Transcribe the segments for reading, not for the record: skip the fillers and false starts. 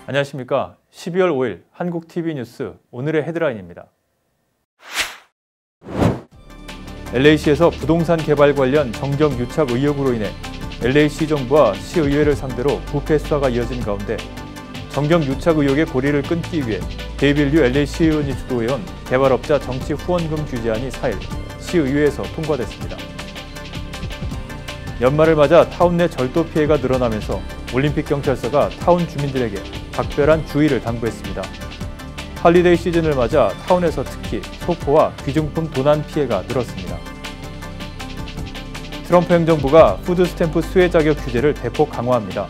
안녕하십니까. 12월 5일 한국TV뉴스 오늘의 헤드라인입니다. LA시에서 부동산 개발 관련 정경유착 의혹으로 인해 LA시 정부와 시의회를 상대로 부패 수사가 이어진 가운데 정경유착 의혹의 고리를 끊기 위해 데이빌 류 LA 시의원이 주도해온 개발업자 정치 후원금 규제안이 4일 시의회에서 통과됐습니다. 연말을 맞아 타운 내 절도 피해가 늘어나면서 올림픽 경찰서가 타운 주민들에게 각별한 주의를 당부했습니다. 할리데이 시즌을 맞아 타운에서 특히 소포와 귀중품 도난 피해가 늘었습니다. 트럼프 행정부가 푸드스탬프 수혜 자격 규제를 대폭 강화합니다.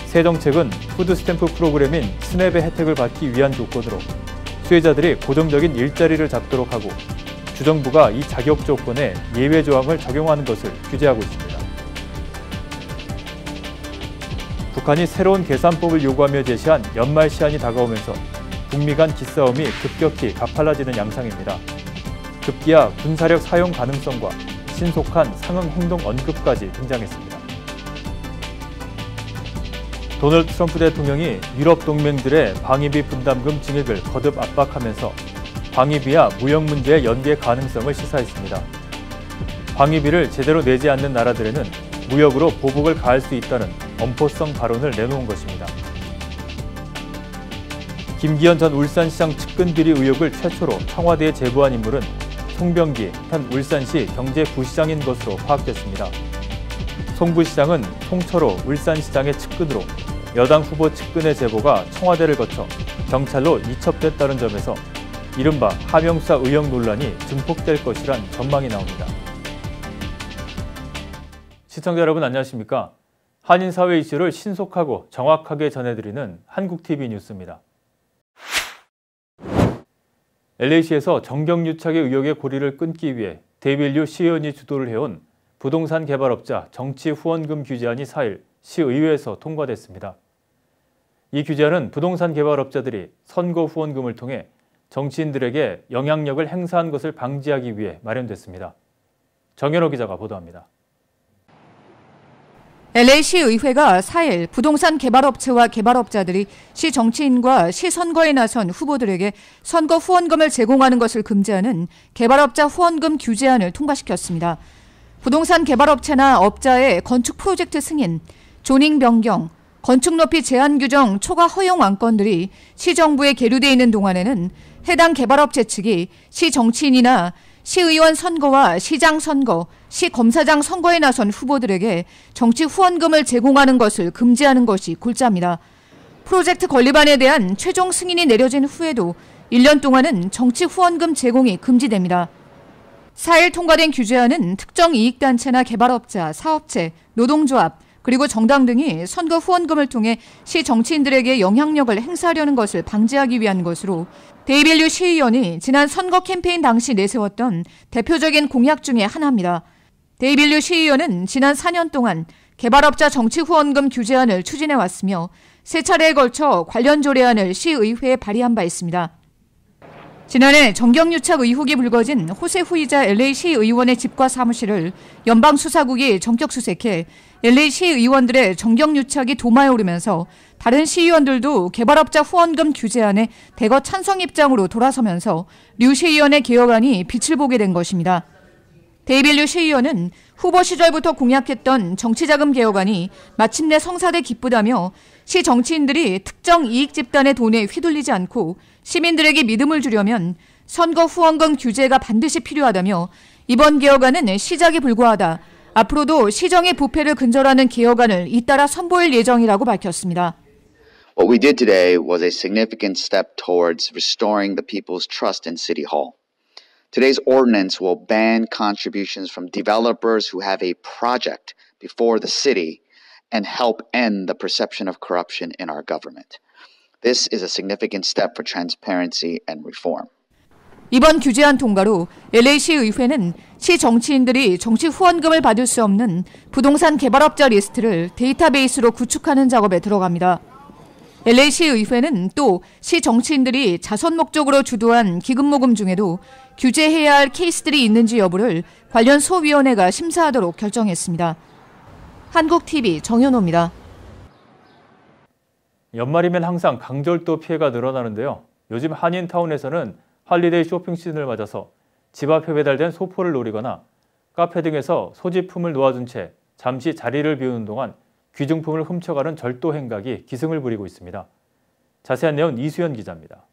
새 정책은 푸드스탬프 프로그램인 스냅의 혜택을 받기 위한 조건으로 수혜자들이 고정적인 일자리를 잡도록 하고 주정부가 이 자격 조건에 예외 조항을 적용하는 것을 규제하고 있습니다. 북한이 새로운 계산법을 요구하며 제시한 연말 시한이 다가오면서 북미 간 기싸움이 급격히 가팔라지는 양상입니다. 급기야 군사력 사용 가능성과 신속한 상응 행동 언급까지 등장했습니다. 도널드 트럼프 대통령이 유럽 동맹들의 방위비 분담금 증액을 거듭 압박하면서 방위비와 무역 문제의 연계 가능성을 시사했습니다. 방위비를 제대로 내지 않는 나라들에는 무역으로 보복을 가할 수 있다는 엄포성 발언을 내놓은 것입니다. 김기현 전 울산시장 측근 비리 의혹을 최초로 청와대에 제보한 인물은 송병기 현 울산시 경제부시장인 것으로 파악됐습니다. 송 부시장은 송철호 울산시장의 측근으로 여당 후보 측근의 제보가 청와대를 거쳐 경찰로 이첩됐다는 점에서 이른바 하명수사 의혹 논란이 증폭될 것이란 전망이 나옵니다. 시청자 여러분 안녕하십니까? 한인사회 이슈를 신속하고 정확하게 전해드리는 한국TV 뉴스입니다. LA시에서 정경유착의 의혹의 고리를 끊기 위해 데이빌 류 시의원이 주도를 해온 부동산 개발업자 정치 후원금 규제안이 4일 시의회에서 통과됐습니다. 이 규제안은 부동산 개발업자들이 선거 후원금을 통해 정치인들에게 영향력을 행사한 것을 방지하기 위해 마련됐습니다. 정현호 기자가 보도합니다. LA시 의회가 4일 부동산 개발업체와 개발업자들이 시 정치인과 시 선거에 나선 후보들에게 선거 후원금을 제공하는 것을 금지하는 개발업자 후원금 규제안을 통과시켰습니다. 부동산 개발업체나 업자의 건축 프로젝트 승인, 조닝 변경, 건축 높이 제한 규정 초과 허용 안건들이 시정부에 계류돼 있는 동안에는 해당 개발업체 측이 시 정치인이나 시의원 선거와 시장 선거, 시검사장 선거에 나선 후보들에게 정치 후원금을 제공하는 것을 금지하는 것이 골자입니다. 프로젝트 건립안에 대한 최종 승인이 내려진 후에도 1년 동안은 정치 후원금 제공이 금지됩니다. 4일 통과된 규제안은 특정 이익단체나 개발업자, 사업체, 노동조합, 그리고 정당 등이 선거 후원금을 통해 시 정치인들에게 영향력을 행사하려는 것을 방지하기 위한 것으로 데이빌 류 시의원이 지난 선거 캠페인 당시 내세웠던 대표적인 공약 중에 하나입니다. 데이빌 류 시의원은 지난 4년 동안 개발업자 정치 후원금 규제안을 추진해 왔으며 세 차례에 걸쳐 관련 조례안을 시의회에 발의한 바 있습니다. 지난해 정경유착 의혹이 불거진 호세 후이자 LA시 의원의 집과 사무실을 연방수사국이 전격 수색해 LA시 의원들의 정경유착이 도마에 오르면서 다른 시의원들도 개발업자 후원금 규제안에 대거 찬성 입장으로 돌아서면서 류 시의원의 개혁안이 빛을 보게 된 것입니다. 데이빌 류 시의원은 후보 시절부터 공약했던 정치자금 개혁안이 마침내 성사돼 기쁘다며 시 정치인들이 특정 이익 집단의 돈에 휘둘리지 않고 시민들에게 믿음을 주려면 선거 후원금 규제가 반드시 필요하다며 이번 개혁안은 시작에 불과하다. 앞으로도 시정의 부패를 근절하는 개혁안을 잇따라 선보일 예정이라고 밝혔습니다. What we did today was a significant step towards restoring the people's trust in City Hall. Today's ordinance will ban contributions from developers who have a project before the city and help end the perception of corruption in our government. This is a significant step for transparency and reform. 이번 규제안 통과로 LA시 의회는 시 정치인들이 정치 후원금을 받을 수 없는 부동산 개발업자 리스트를 데이터베이스로 구축하는 작업에 들어갑니다. LA시 의회는 또 시 정치인들이 자선 목적으로 주도한 기금 모금 중에도 규제해야 할 케이스들이 있는지 여부를 관련 소위원회가 심사하도록 결정했습니다. 한국TV 정현호입니다. 연말이면 항상 강절도 피해가 늘어나는데요. 요즘 한인타운에서는 할리데이 쇼핑 시즌을 맞아서 집 앞에 배달된 소포를 노리거나 카페 등에서 소지품을 놓아둔 채 잠시 자리를 비우는 동안 귀중품을 훔쳐가는 절도 행각이 기승을 부리고 있습니다. 자세한 내용 이수연 기자입니다.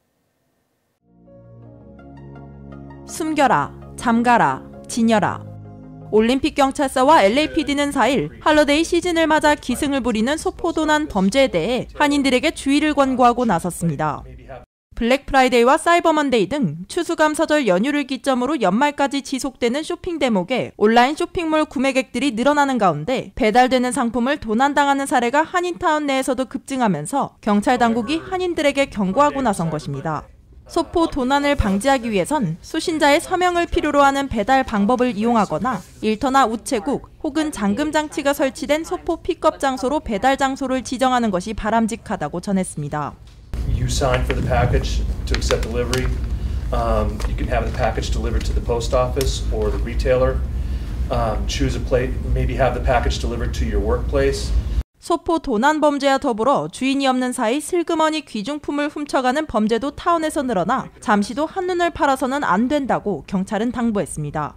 숨겨라, 잠가라, 지녀라. 올림픽 경찰서와 LAPD는 4일 할러데이 시즌을 맞아 기승을 부리는 소포도난 범죄에 대해 한인들에게 주의를 권고하고 나섰습니다. 블랙 프라이데이와 사이버 먼데이 등 추수감사절 연휴를 기점으로 연말까지 지속되는 쇼핑 대목에 온라인 쇼핑몰 구매객들이 늘어나는 가운데 배달되는 상품을 도난당하는 사례가 한인타운 내에서도 급증하면서 경찰 당국이 한인들에게 경고하고 나선 것입니다. 소포 도난을 방지하기 위해선 수신자의 서명을 필요로 하는 배달 방법을 이용하거나 일터나 우체국 혹은 잠금 장치가 설치된 소포 픽업 장소로 배달 장소를 지정하는 것이 바람직하다고 전했습니다. You sign for the package to accept delivery. You can have the package delivered to the post office or the retailer. Choose a place, maybe have the package delivered to your workplace. 소포 도난 범죄와 더불어 주인이 없는 사이 슬그머니 귀중품을 훔쳐가는 범죄도 타운에서 늘어나 잠시도 한눈을 팔아서는 안 된다고 경찰은 당부했습니다.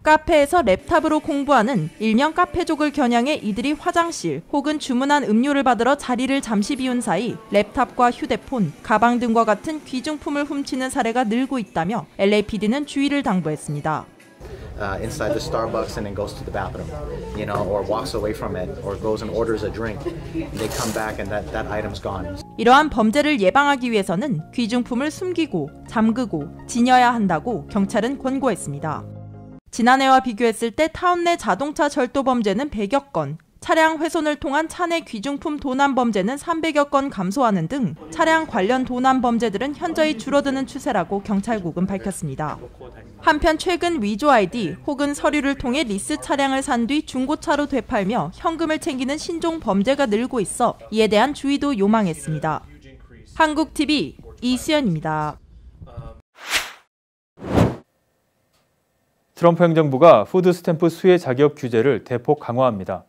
카페에서 랩탑으로 공부하는 일명 카페족을 겨냥해 이들이 화장실 혹은 주문한 음료를 받으러 자리를 잠시 비운 사이 랩탑과 휴대폰, 가방 등과 같은 귀중품을 훔치는 사례가 늘고 있다며 LAPD는 주의를 당부했습니다. Inside the Starbucks and then goes to the bathroom, or walks away from it, or goes and orders a drink. They come back and that item's gone. 이러한 범죄를 예방하기 위해서는 귀중품을 숨기고 잠그고 지녀야 한다고 경찰은 권고했습니다. 지난해와 비교했을 때 타운 내 자동차 절도 범죄는 100여 건, 차량 훼손을 통한 차내 귀중품 도난 범죄는 300여 건 감소하는 등 차량 관련 도난 범죄들은 현저히 줄어드는 추세라고 경찰국은 밝혔습니다. 한편 최근 위조 아이디 혹은 서류를 통해 리스 차량을 산 뒤 중고차로 되팔며 현금을 챙기는 신종 범죄가 늘고 있어 이에 대한 주의도 요망했습니다. 한국TV 이수연입니다. 트럼프 행정부가 푸드스탬프 수혜 자격 규제를 대폭 강화합니다.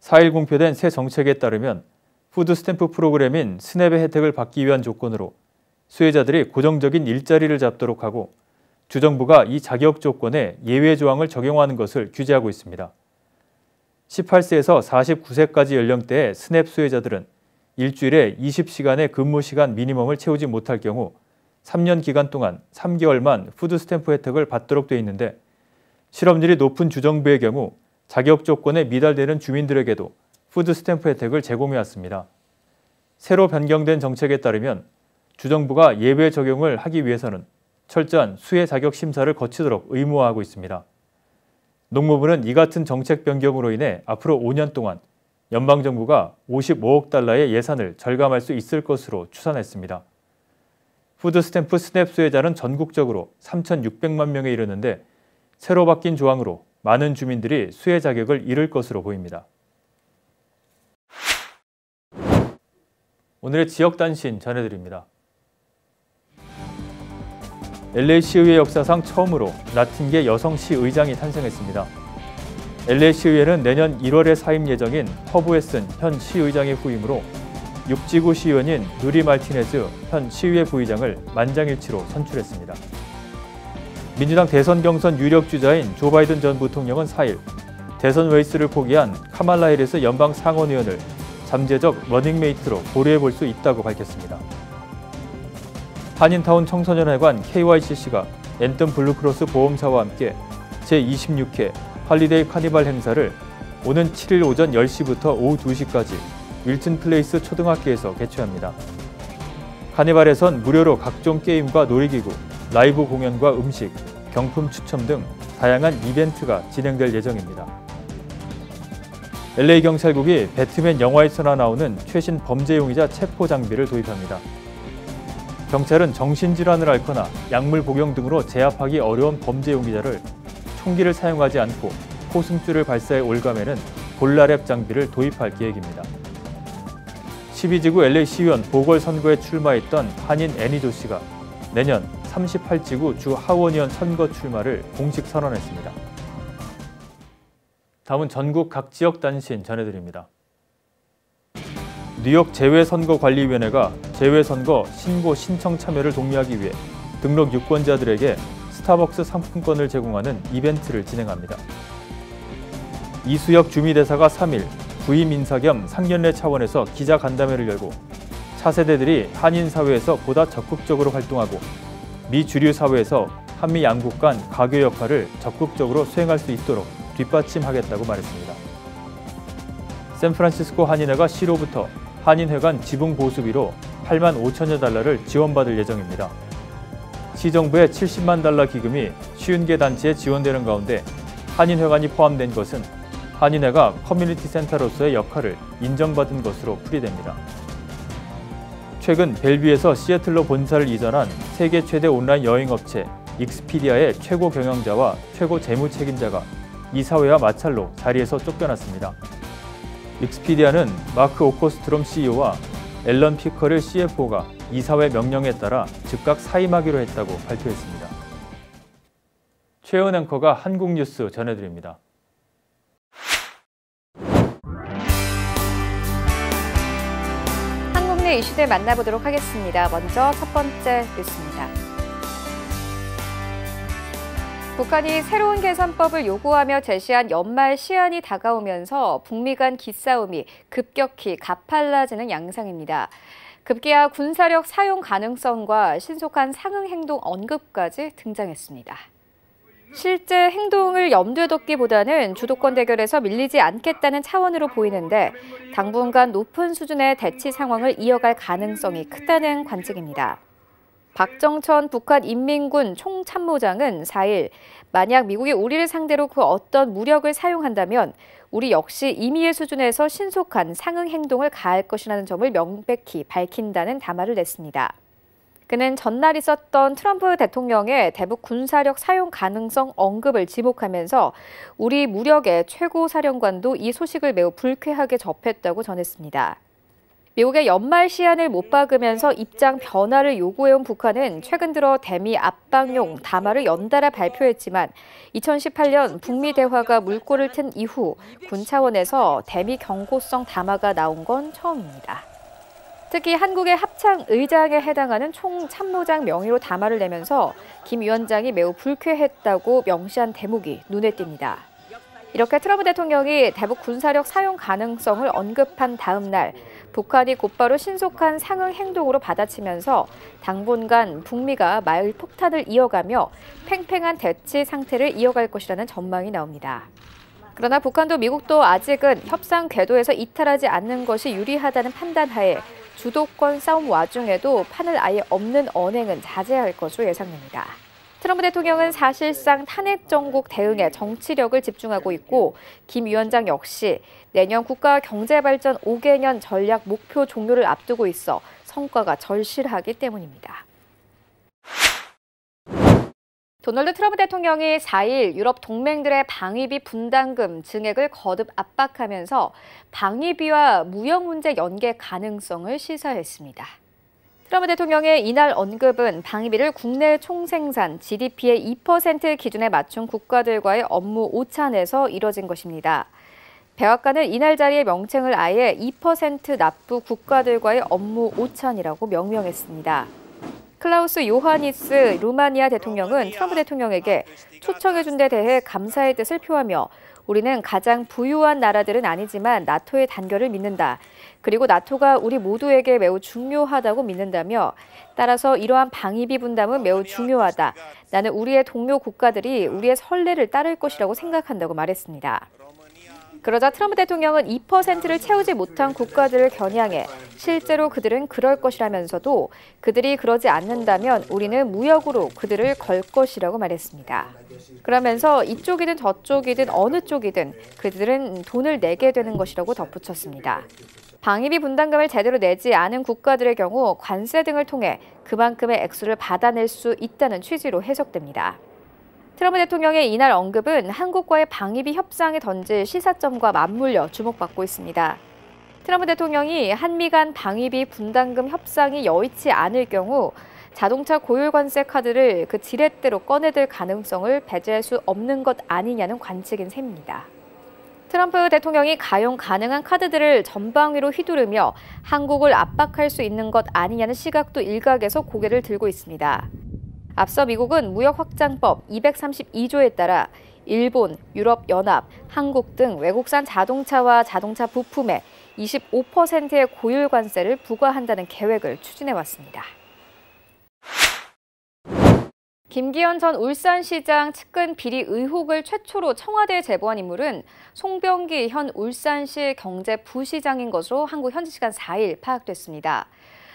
4일 공표된 새 정책에 따르면 푸드스탬프 프로그램인 스냅의 혜택을 받기 위한 조건으로 수혜자들이 고정적인 일자리를 잡도록 하고 주정부가 이 자격 조건에 예외 조항을 적용하는 것을 규제하고 있습니다. 18세에서 49세까지 연령대의 스냅 수혜자들은 일주일에 20시간의 근무 시간 미니멈을 채우지 못할 경우 3년 기간 동안 3개월만 푸드스탬프 혜택을 받도록 돼 있는데 실업률이 높은 주정부의 경우 자격 조건에 미달되는 주민들에게도 푸드스탬프 혜택을 제공해 왔습니다. 새로 변경된 정책에 따르면 주정부가 예외 적용을 하기 위해서는 철저한 수혜 자격 심사를 거치도록 의무화하고 있습니다. 농무부는 이 같은 정책 변경으로 인해 앞으로 5년 동안 연방정부가 55억 달러의 예산을 절감할 수 있을 것으로 추산했습니다. 푸드스탬프 스냅 수혜자는 전국적으로 3,600만 명에 이르는데 새로 바뀐 조항으로 많은 주민들이 수혜 자격을 잃을 것으로 보입니다. 오늘의 지역 단신 전해드립니다. LA시의회 역사상 처음으로 라틴계 여성 시의장이 탄생했습니다. LA시의회는 내년 1월에 사임 예정인 허브 웨슨 현 시의장의 후임으로 육지구 시의원인 누리 말티네즈 현 시의회 부의장을 만장일치로 선출했습니다. 민주당 대선 경선 유력 주자인 조 바이든 전 부통령은 4일 대선 레이스를 포기한 카말라 해리스 연방 상원의원을 잠재적 러닝메이트로 고려해 볼 수 있다고 밝혔습니다. 한인타운 청소년회관 KYCC가 앤튼 블루크로스 보험사와 함께 제26회 할리데이 카니발 행사를 오는 7일 오전 10시부터 오후 2시까지 윌튼 플레이스 초등학교에서 개최합니다. 카니발에선 무료로 각종 게임과 놀이기구, 라이브 공연과 음식, 경품 추첨 등 다양한 이벤트가 진행될 예정입니다. LA경찰국이 배트맨 영화에서나 나오는 최신 범죄 용의자 체포 장비를 도입합니다. 경찰은 정신질환을 앓거나 약물 복용 등으로 제압하기 어려운 범죄 용의자를 총기를 사용하지 않고 포승줄을 발사해 올가매는 볼라랩 장비를 도입할 계획입니다. 12지구 LA시의원 보궐선거에 출마했던 한인 애니조 씨가 내년 38지구 주 하원의원 선거 출마를 공식 선언했습니다. 다음은 전국 각 지역 단신 전해드립니다. 뉴욕 재외선거관리위원회가 재외선거 신고 신청 참여를 독려하기 위해 등록 유권자들에게 스타벅스 상품권을 제공하는 이벤트를 진행합니다. 이수혁 주미대사가 3일 부임 인사 겸 상견례 차원에서 기자간담회를 열고 차세대들이 한인 사회에서 보다 적극적으로 활동하고 미 주류 사회에서 한미 양국 간 가교 역할을 적극적으로 수행할 수 있도록 뒷받침하겠다고 말했습니다. 샌프란시스코 한인회가 시로부터 한인회 간 지붕 보수비로 8만 5천여 달러를 지원받을 예정입니다. 시정부의 70만 달러 기금이 50개 단체에 지원되는 가운데 한인회관이 포함된 것은 한인회가 커뮤니티 센터로서의 역할을 인정받은 것으로 풀이됩니다. 최근 벨뷰에서 시애틀로 본사를 이전한 세계 최대 온라인 여행업체 익스피디아의 최고 경영자와 최고 재무 책임자가 이사회와 마찰로 자리에서 쫓겨났습니다. 익스피디아는 마크 오코스트롬 CEO와 앨런 피커를 CFO가 이사회 명령에 따라 즉각 사임하기로 했다고 발표했습니다. 최은 앵커가 한국 뉴스 전해드립니다. 한국내 이슈들 만나보도록 하겠습니다. 먼저 첫 번째 뉴스입니다. 북한이 새로운 개선법을 요구하며 제시한 연말 시한이 다가오면서 북미 간 기싸움이 급격히 가팔라지는 양상입니다. 급기야 군사력 사용 가능성과 신속한 상응 행동 언급까지 등장했습니다. 실제 행동을 염두에 뒀기보다는 주도권 대결에서 밀리지 않겠다는 차원으로 보이는데 당분간 높은 수준의 대치 상황을 이어갈 가능성이 크다는 관측입니다. 박정천 북한 인민군 총참모장은 4일 만약 미국이 우리를 상대로 그 어떤 무력을 사용한다면 우리 역시 임의의 수준에서 신속한 상응 행동을 가할 것이라는 점을 명백히 밝힌다는 담화를 냈습니다. 그는 전날 있었던 트럼프 대통령의 대북 군사력 사용 가능성 언급을 지목하면서 우리 무력의 최고 사령관도 이 소식을 매우 불쾌하게 접했다고 전했습니다. 미국의 연말 시한을 못 박으면서 입장 변화를 요구해온 북한은 최근 들어 대미 압박용 담화를 연달아 발표했지만 2018년 북미 대화가 물꼬를 튼 이후 군 차원에서 대미 경고성 담화가 나온 건 처음입니다. 특히 한국의 합창 의장에 해당하는 총참모장 명의로 담화를 내면서 김 위원장이 매우 불쾌했다고 명시한 대목이 눈에 띕니다. 이렇게 트럼프 대통령이 대북 군사력 사용 가능성을 언급한 다음 날 북한이 곧바로 신속한 상응 행동으로 받아치면서 당분간 북미가 말폭탄을 이어가며 팽팽한 대치 상태를 이어갈 것이라는 전망이 나옵니다. 그러나 북한도 미국도 아직은 협상 궤도에서 이탈하지 않는 것이 유리하다는 판단하에 주도권 싸움 와중에도 판을 아예 없는 언행은 자제할 것으로 예상됩니다. 트럼프 대통령은 사실상 탄핵 정국 대응에 정치력을 집중하고 있고 김 위원장 역시 내년 국가 경제발전 5개년 전략 목표 종료를 앞두고 있어 성과가 절실하기 때문입니다. 도널드 트럼프 대통령이 4일 유럽 동맹들의 방위비 분담금 증액을 거듭 압박하면서 방위비와 무역 문제 연계 가능성을 시사했습니다. 트럼프 대통령의 이날 언급은 방위비를 국내 총생산 GDP의 2% 기준에 맞춘 국가들과의 업무 오찬에서 이뤄진 것입니다. 백악관은 이날 자리의 명칭을 아예 2% 납부 국가들과의 업무 오찬이라고 명명했습니다. 클라우스 요하니스 루마니아 대통령은 트럼프 대통령에게 초청해준 데 대해 감사의 뜻을 표하며 우리는 가장 부유한 나라들은 아니지만 나토의 단결을 믿는다. 그리고 나토가 우리 모두에게 매우 중요하다고 믿는다며 따라서 이러한 방위비 분담은 매우 중요하다. 나는 우리의 동료 국가들이 우리의 선례를 따를 것이라고 생각한다고 말했습니다. 그러자 트럼프 대통령은 2%를 채우지 못한 국가들을 겨냥해 실제로 그들은 그럴 것이라면서도 그들이 그러지 않는다면 우리는 무역으로 그들을 걸 것이라고 말했습니다. 그러면서 이쪽이든 저쪽이든 어느 쪽이든 그들은 돈을 내게 되는 것이라고 덧붙였습니다. 방위비 분담금을 제대로 내지 않은 국가들의 경우 관세 등을 통해 그만큼의 액수를 받아낼 수 있다는 취지로 해석됩니다. 트럼프 대통령의 이날 언급은 한국과의 방위비 협상에 던질 시사점과 맞물려 주목받고 있습니다. 트럼프 대통령이 한미 간 방위비 분담금 협상이 여의치 않을 경우 자동차 고율관세 카드를 그 지렛대로 꺼내들 가능성을 배제할 수 없는 것 아니냐는 관측인 셈입니다. 트럼프 대통령이 가용 가능한 카드들을 전방위로 휘두르며 한국을 압박할 수 있는 것 아니냐는 시각도 일각에서 고개를 들고 있습니다. 앞서 미국은 무역확장법 232조에 따라 일본, 유럽연합, 한국 등 외국산 자동차와 자동차 부품에 25%의 고율 관세를 부과한다는 계획을 추진해왔습니다. 김기현 전 울산시장 측근 비리 의혹을 최초로 청와대에 제보한 인물은 송병기 현 울산시 경제부시장인 것으로 한국 현지 시간 4일 파악됐습니다.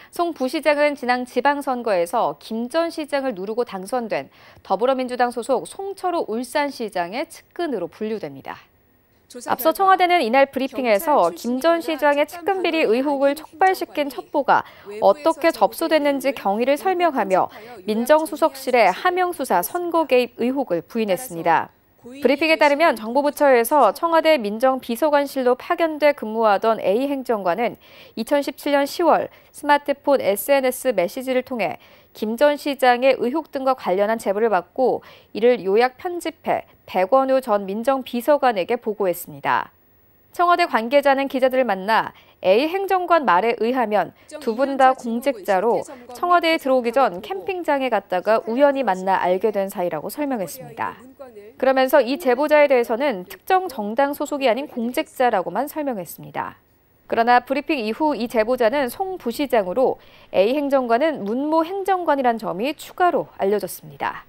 송 부시장은 지난 지방선거에서 김 전 시장을 누르고 당선된 더불어민주당 소속 송철호 울산시장의 측근으로 분류됩니다. 앞서 청와대는 이날 브리핑에서 김 전 시장의 측근 비리 의혹을 촉발시킨 첩보가 어떻게 접수됐는지 경위를 설명하며 민정수석실의 하명수사 선거 개입 의혹을 부인했습니다. 브리핑에 따르면 정보부처에서 청와대 민정비서관실로 파견돼 근무하던 A 행정관은 2017년 10월 스마트폰 SNS 메시지를 통해 김 전 시장의 의혹 등과 관련한 제보를 받고 이를 요약 편집해 백원우 전 민정비서관에게 보고했습니다. 청와대 관계자는 기자들을 만나 A 행정관 말에 의하면 두 분 다 공직자로 청와대에 들어오기 전 캠핑장에 갔다가 우연히 만나 알게 된 사이라고 설명했습니다. 그러면서 이 제보자에 대해서는 특정 정당 소속이 아닌 공직자라고만 설명했습니다. 그러나 브리핑 이후 이 제보자는 송 부시장으로 A 행정관은 문모 행정관이란 점이 추가로 알려졌습니다.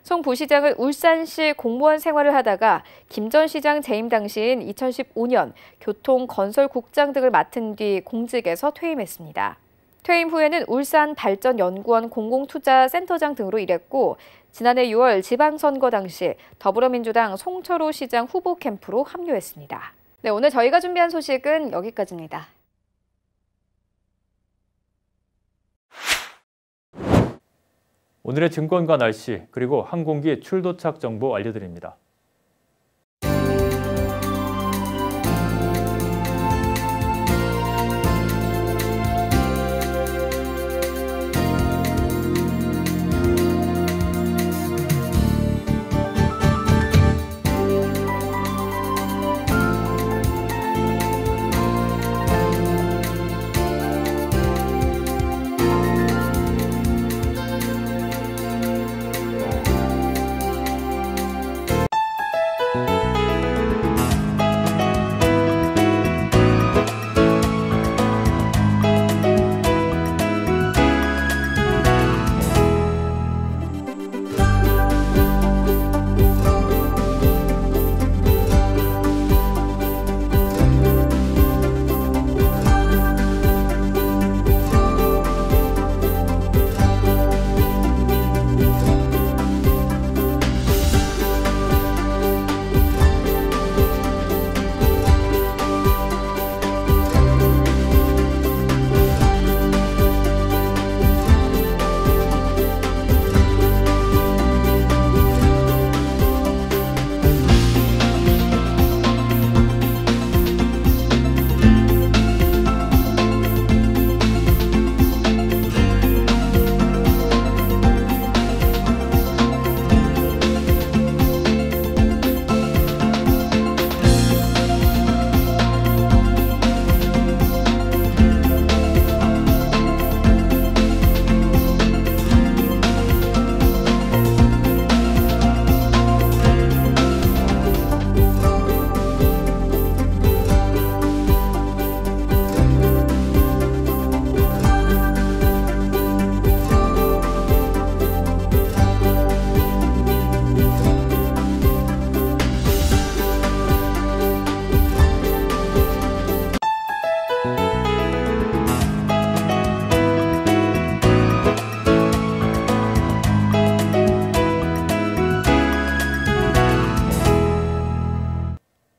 송 부시장은 울산시 공무원 생활을 하다가 김 전 시장 재임 당시인 2015년 교통건설국장 등을 맡은 뒤 공직에서 퇴임했습니다. 퇴임 후에는 울산발전연구원 공공투자센터장 등으로 일했고 지난해 6월 지방선거 당시 더불어민주당 송철호 시장 후보 캠프로 합류했습니다. 네, 오늘 저희가 준비한 소식은 여기까지입니다. 오늘의 증권과 날씨 그리고 항공기 출도착 정보 알려드립니다.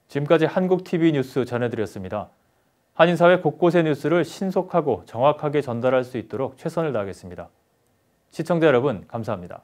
지금까지 한국TV 뉴스 전해드렸습니다. 한인사회 곳곳의 뉴스를 신속하고 정확하게 전달할 수 있도록 최선을 다하겠습니다. 시청자 여러분, 감사합니다.